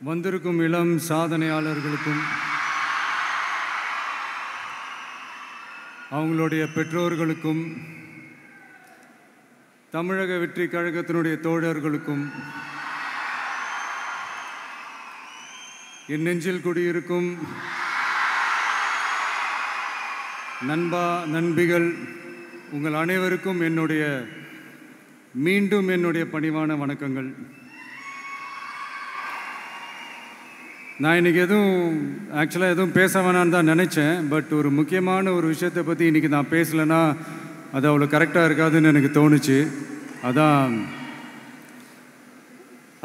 வந்திருக்கும் இளம் சாதனையாளர்களுக்கும் அவங்களுடைய பெற்றோர்களுக்கும் தமிழக வெற்றி கழகத்தினுடைய தோழர்களுக்கும் என் நெஞ்சில் குடியிருக்கும் நண்பா நண்பிகள் உங்கள் அனைவருக்கும் மீண்டும் என்னுடைய பணிவான வணக்கங்கள். நான் இன்றைக்கி எதுவும் பேச வேணான்னு தான் நினச்சேன். பட் ஒரு முக்கியமான ஒரு விஷயத்தை பற்றி இன்றைக்கி நான் பேசலைன்னா அது அவ்வளோ கரெக்டாக இருக்காதுன்னு எனக்கு தோணுச்சு. அதான்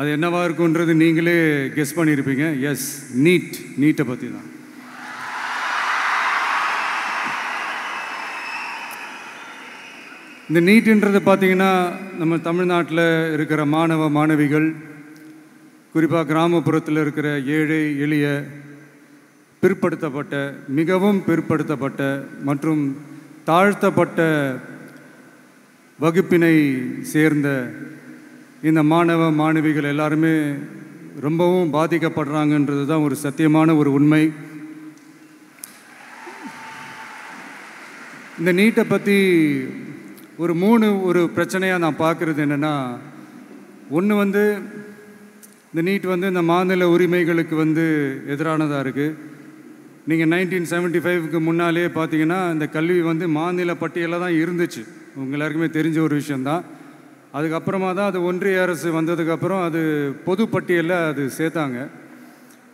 அது என்னவா இருக்குன்றது நீங்களே கெஸ் பண்ணியிருப்பீங்க. எஸ், நீட்டை பற்றி தான். இந்த நீட்டுன்றது பார்த்திங்கன்னா நம்ம தமிழ்நாட்டில் இருக்கிற மாணவ மாணவிகள், குறிப்பாக கிராமப்புறத்தில் இருக்கிற ஏழை எளிய பிற்படுத்தப்பட்ட, மிகவும் பிற்படுத்தப்பட்ட மற்றும் தாழ்த்தப்பட்ட வகுப்பினை சேர்ந்த இந்த மாணவ மாணவிகள் எல்லாருமே ரொம்பவும் பாதிக்கப்படுறாங்கன்றது தான் ஒரு சத்தியமான ஒரு உண்மை. இந்த நீட்டை பற்றி ஒரு பிரச்சனையாக நான் பார்க்குறது என்னென்னா, ஒன்று இந்த நீட் இந்த மாநில உரிமைகளுக்கு எதிரானதாக இருக்குது. நீங்கள் 1975க்கு முன்னாலே பார்த்தீங்கன்னா இந்த கல்வி மாநில பட்டியலில் தான் இருந்துச்சு. உங்கள் எல்லாருக்குமே தெரிஞ்ச ஒரு விஷயந்தான். அதுக்கப்புறமா தான் அது ஒன்றிய அரசு வந்ததுக்கப்புறம் அது பொது பட்டியலில் அது சேர்த்தாங்க.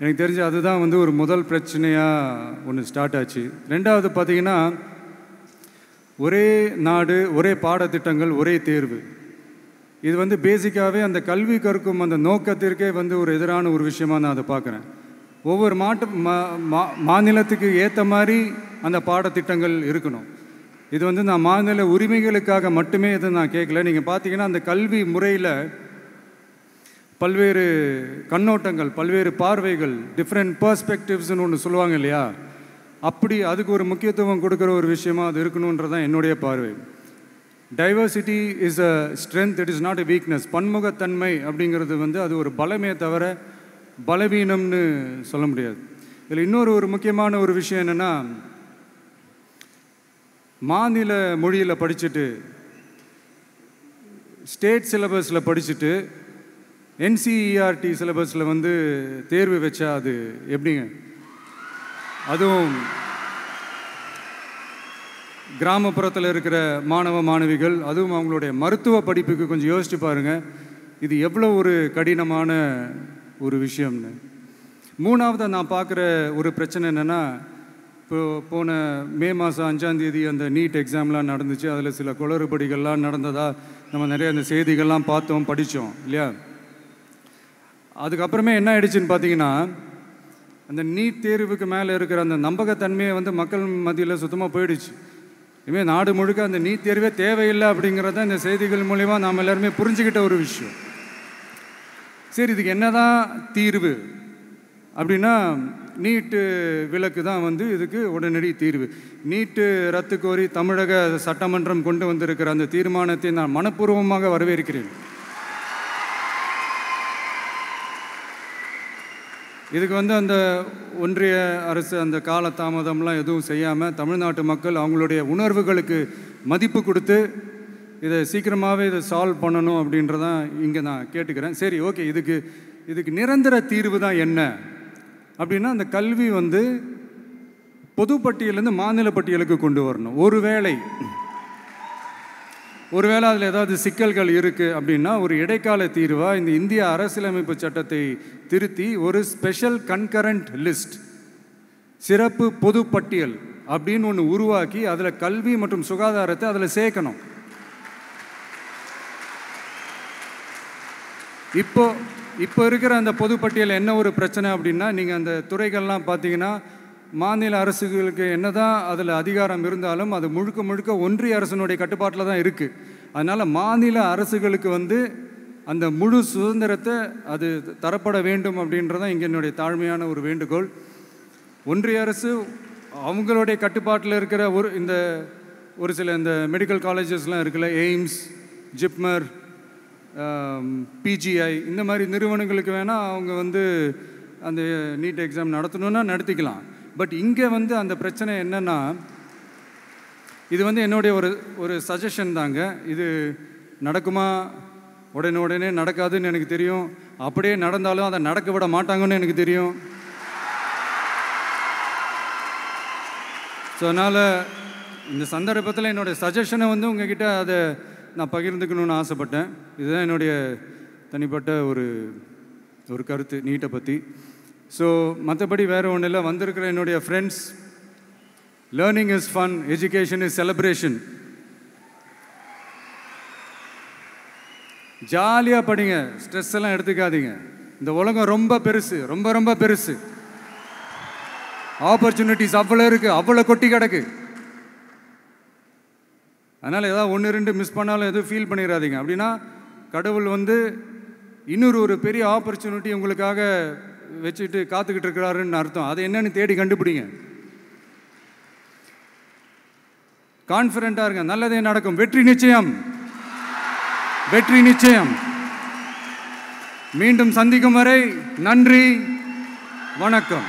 எனக்கு தெரிஞ்சு அதுதான் ஒரு முதல் பிரச்சனையாக ஒன்று ஸ்டார்ட் ஆச்சு. ரெண்டாவது பார்த்திங்கன்னா, ஒரே நாடு, ஒரே பாடத்திட்டங்கள், ஒரே தேர்வு. இது பேசிக்காகவே அந்த கல்வி கற்கும் அந்த நோக்கத்திற்கே ஒரு எதிரான ஒரு விஷயமாக நான் அதை பார்க்குறேன். ஒவ்வொரு மாநிலத்துக்கு ஏற்ற மாதிரி அந்த பாடத்திட்டங்கள் இருக்கணும். இது நான் மாநில உரிமைகளுக்காக மட்டுமே இதை நான் கேட்கல. நீங்கள் பார்த்தீங்கன்னா அந்த கல்வி முறையில் பல்வேறு கண்ணோட்டங்கள், பல்வேறு பார்வைகள், டிஃப்ரெண்ட் பர்ஸ்பெக்டிவ்ஸ்னு ஒன்று சொல்லுவாங்க இல்லையா, அப்படி அதுக்கு ஒரு முக்கியத்துவம் கொடுக்குற ஒரு விஷயமாக அது இருக்கணுன்றது தான் என்னுடைய பார்வை. Diversity is a strength, it is not a weakness. பன்முகத்தன்மை அப்படிங்கிறது அது ஒரு பலமே தவிர பலவீனம்னு சொல்ல முடியாது. இதில் இன்னொரு முக்கியமான ஒரு விஷயம் என்னென்னா, மாநில மொழியில் படிச்சுட்டு, ஸ்டேட் சிலபஸில் படிச்சுட்டு, NCERT சிலபஸில் தேர்வு வச்சா அது எப்படிங்க? அதுவும் கிராமப்புறத்தில் இருக்கிற மாணவ மாணவிகள், அதுவும் அவங்களுடைய மருத்துவ படிப்புக்கு கொஞ்சம் யோசிச்சு பாருங்கள், இது எவ்வளோ ஒரு கடினமான ஒரு விஷயம்னு. மூணாவது நான் பார்க்குற ஒரு பிரச்சனை என்னென்னா, போன மே மாதம் 5ஆம் தேதி அந்த நீட் எக்ஸாம்லாம் நடந்துச்சு. அதில் சில குளறுபடிகள்லாம் நடந்ததாக நம்ம நிறைய அந்த செய்திகள்லாம் பார்த்தோம், படித்தோம் இல்லையா. அதுக்கப்புறமே என்ன ஆயிடுச்சுன்னு பார்த்தீங்கன்னா, அந்த நீட் தேர்வுக்கு மேலே இருக்கிற அந்த நம்பகத்தன்மையை மக்கள் மத்தியில் சுத்தமாக போயிடுச்சு. இனிமேல் நாடு முழுக்க அந்த நீட் தேர்வே தேவையில்லை அப்படிங்கிறத இந்த செய்திகள் மூலிமா நாம் எல்லாருமே புரிஞ்சுக்கிட்ட ஒரு விஷயம். சரி, இதுக்கு என்ன தான் தீர்வு அப்படின்னா, நீட்டு விலக்கு தான் இதுக்கு உடனடி தீர்வு. நீட்டு ரத்து கோரி தமிழக சட்டமன்றம் கொண்டு வந்திருக்கிற அந்த தீர்மானத்தை நான் மனப்பூர்வமாக வரவேற்கிறேன். இதுக்கு அந்த ஒன்றிய அரசு அந்த காலதாமதம்லாம் எதுவும் செய்யாமல் தமிழ்நாட்டு மக்கள் அவங்களுடைய உணர்வுகளுக்கு மதிப்பு கொடுத்து இதை சீக்கிரமாகவே இதை சால்வ் பண்ணணும் அப்படின்றதான் இங்கே நான் கேட்டுக்கிறேன். சரி, ஓகே, இதுக்கு நிரந்தர தீர்வு தான் என்ன அப்படின்னா, அந்த கல்வி பொது பட்டியலேருந்து மாநில பட்டியலுக்கு கொண்டு வரணும். ஒருவேளை அதில் ஏதாவது சிக்கல்கள் இருக்குது அப்படின்னா ஒரு இடைக்கால தீர்வாக இந்த இந்திய அரசியலமைப்பு சட்டத்தை திருத்தி ஒரு ஸ்பெஷல் கன்கரண்ட் லிஸ்ட், சிறப்பு பொது பட்டியல் அப்படின்னு ஒன்று உருவாக்கி அதில் கல்வி மற்றும் சுகாதாரத்தை அதில் சேர்க்கணும். இப்போ இருக்கிற அந்த பொது பட்டியல் என்ன ஒரு பிரச்சனை அப்படின்னா, நீங்கள் அந்த துறைகள்லாம் பார்த்தீங்கன்னா மாநில அரசுகளுக்கு என்னதான் அதில் அதிகாரம் இருந்தாலும் அது முழுக்க ஒன்றிய அரசினுடைய கட்டுப்பாட்டில் தான் இருக்குது. அதனால் மாநில அரசுகளுக்கு அந்த முழு சுதந்திரத்தை அது தரப்பட வேண்டும் அப்படின்றதான் இங்கே என்னுடைய தாழ்மையான ஒரு வேண்டுகோள். ஒன்றிய அரசு அவங்களுடைய கட்டுப்பாட்டில் இருக்கிற ஒரு சில இந்த மெடிக்கல் காலேஜஸ்லாம் இருக்குல்ல, எய்ம்ஸ், ஜிப்மர், பிஜிஐ இந்த மாதிரி நிறுவனங்களுக்கு வேணால் அவங்க வந்து அந்த நீட் எக்ஸாம் நடத்தணுன்னா நடத்திக்கலாம். பட் இங்கே வந்து அந்த பிரச்சனை என்னென்னா, இது வந்து என்னுடைய ஒரு சஜஷன் தாங்க. இது நடக்குமா, உடனே நடக்காதுன்னு எனக்கு தெரியும். அப்படியே நடந்தாலும் அதை நடக்க விட மாட்டாங்கன்னு எனக்கு தெரியும். ஸோ அதனால் இந்த சந்தர்ப்பத்தில் என்னுடைய சஜஷனை வந்து உங்ககிட்ட அதை நான் பகிர்ந்துக்கணுன்னு ஆசைப்பட்டேன். இதுதான் என்னுடைய தனிப்பட்ட ஒரு கருத்து நீட்டை பற்றி. ஸோ மற்றபடி வேறு ஒன்றும் இல்லை. வந்திருக்கிற என்னுடைய friends, learning is fun, education is celebration. ஜாலியாக படிங்க, ஸ்ட்ரெஸ் எல்லாம் எடுத்துக்காதீங்க. இந்த உலகம் ரொம்ப பெருசு, ரொம்ப ரொம்ப பெருசு. ஆப்பர்ச்சுனிட்டிஸ் அவ்வளோ இருக்குது, அவ்வளோ கொட்டி கிடக்கு. அதனால் ஏதாவது 1-2 மிஸ் பண்ணாலும் எதுவும் ஃபீல் பண்ணிடாதீங்க. அப்படின்னா கடவுள் வந்து இன்னொரு பெரிய ஆப்பர்ச்சுனிட்டி உங்களுக்காக வச்சுட்டு காத்துக்கிட்டு இருக்கிறாருன்னு அர்த்தம். அது என்னன்னு தேடி கண்டுபிடிங்க. கான்ஃபிடென்ட்டாக இருங்க, நல்லதே நடக்கும். வெற்றி நிச்சயம், வெற்றி நிச்சயம். மீண்டும் சந்திக்கும் வரை நன்றி, வணக்கம்.